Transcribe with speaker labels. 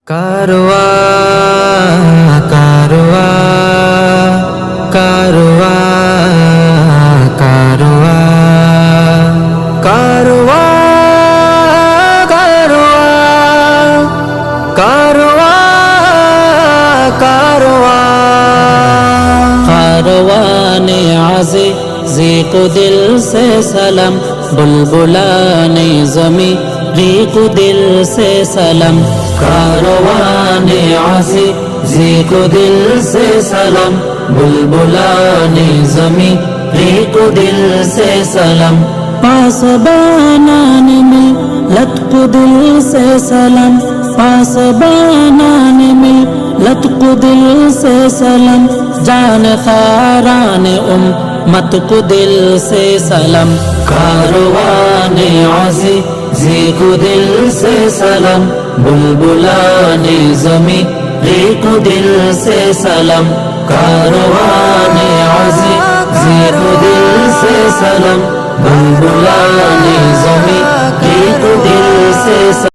Speaker 1: कारवा कारवा कारवा कारवा कारवा कारवा कारवा कारवा
Speaker 2: कारवाने आज़े जी को दिल से सलाम, बुलबुलाने ज़मी री को दिल से सलाम। कारवाने आज़े जी को दिल से सलाम, बुलबुलाने ज़मी री को दिल से सलाम। पासबानाने मिल्लत को दिल से सलाम, पासबानाने मिल्लत को दिल से सलाम। जान खाराने उम्मत को दिल से सलाम। कारवाने आज़े जी को दिल से सलाम, बुलबुलाने ज़मी री को दिल से सलाम। कारवाने आज़े जी को दिल से सलाम, बुलबुलाने ज़मी री को दिल से सलाम।